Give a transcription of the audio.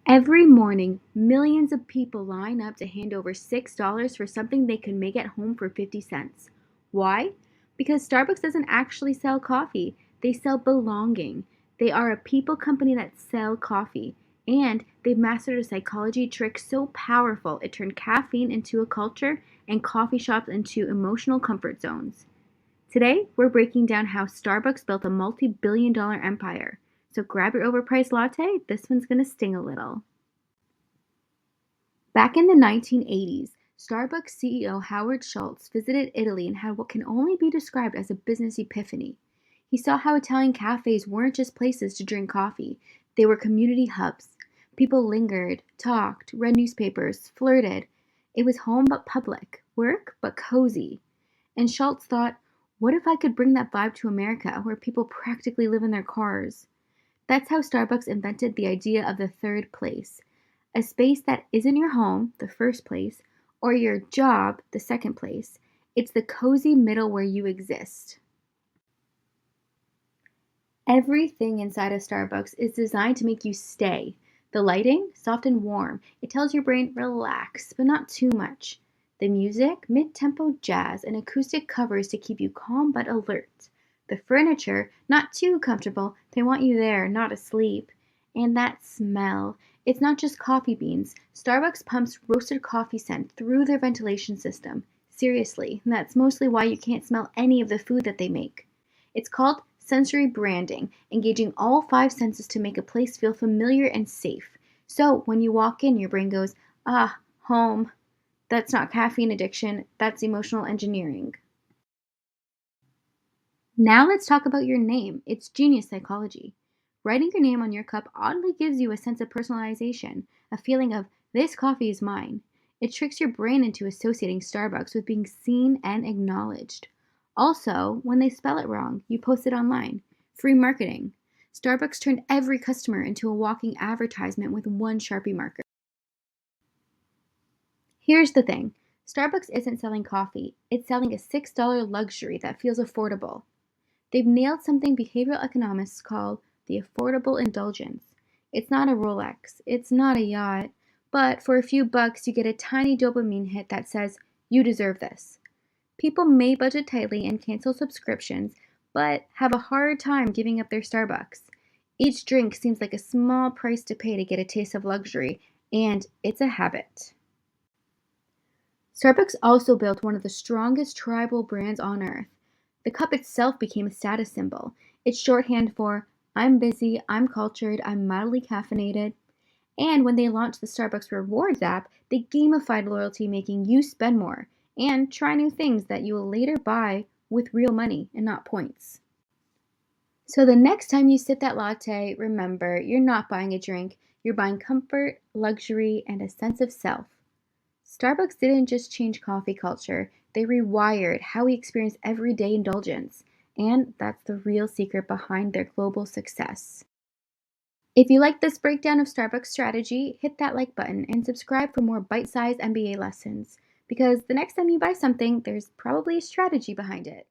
Every morning, millions of people line up to hand over $6 for something they can make at home for 50 cents. Why? Because Starbucks doesn't actually sell coffee, they sell belonging. They are a people company that sell coffee, and they've mastered a psychology trick so powerful it turned caffeine into a culture and coffee shops into emotional comfort zones. Today, we're breaking down how Starbucks built a multi-billion-dollar empire. So grab your overpriced latte, this one's going to sting a little. Back in the 1980s, Starbucks CEO Howard Schultz visited Italy and had what can only be described as a business epiphany. He saw how Italian cafes weren't just places to drink coffee, they were community hubs. People lingered, talked, read newspapers, flirted. It was home but public, work but cozy. And Schultz thought, what if I could bring that vibe to America, where people practically live in their cars? That's how Starbucks invented the idea of the third place, a space that isn't your home, the first place, or your job, the second place. It's the cozy middle where you exist. Everything inside of Starbucks is designed to make you stay. The lighting, soft and warm, it tells your brain relax, but not too much. The music, mid-tempo jazz and acoustic covers to keep you calm but alert. The furniture, not too comfortable, they want you there, not asleep. And that smell, it's not just coffee beans. Starbucks pumps roasted coffee scent through their ventilation system. Seriously, that's mostly why you can't smell any of the food that they make. It's called sensory branding, engaging all five senses to make a place feel familiar and safe. So when you walk in, your brain goes, ah, home. That's not caffeine addiction, that's emotional engineering. Now let's talk about your name. It's genius psychology. Writing your name on your cup oddly gives you a sense of personalization, a feeling of, this coffee is mine. It tricks your brain into associating Starbucks with being seen and acknowledged. Also, when they spell it wrong, you post it online. Free marketing. Starbucks turned every customer into a walking advertisement with one Sharpie marker. Here's the thing, Starbucks isn't selling coffee, it's selling a $6 luxury that feels affordable. They've nailed something behavioral economists call the affordable indulgence. It's not a Rolex, it's not a yacht, but for a few bucks you get a tiny dopamine hit that says, you deserve this. People may budget tightly and cancel subscriptions, but have a hard time giving up their Starbucks. Each drink seems like a small price to pay to get a taste of luxury, and it's a habit. Starbucks also built one of the strongest tribal brands on earth. The cup itself became a status symbol. It's shorthand for I'm busy, I'm cultured, I'm mildly caffeinated. And when they launched the Starbucks Rewards app, they gamified loyalty, making you spend more and try new things that you will later buy with real money and not points. So the next time you sip that latte, remember you're not buying a drink, you're buying comfort, luxury, and a sense of self. Starbucks didn't just change coffee culture, they rewired how we experience everyday indulgence. And that's the real secret behind their global success. If you like this breakdown of Starbucks strategy, hit that like button and subscribe for more bite sized MBA lessons. Because the next time you buy something, there's probably a strategy behind it.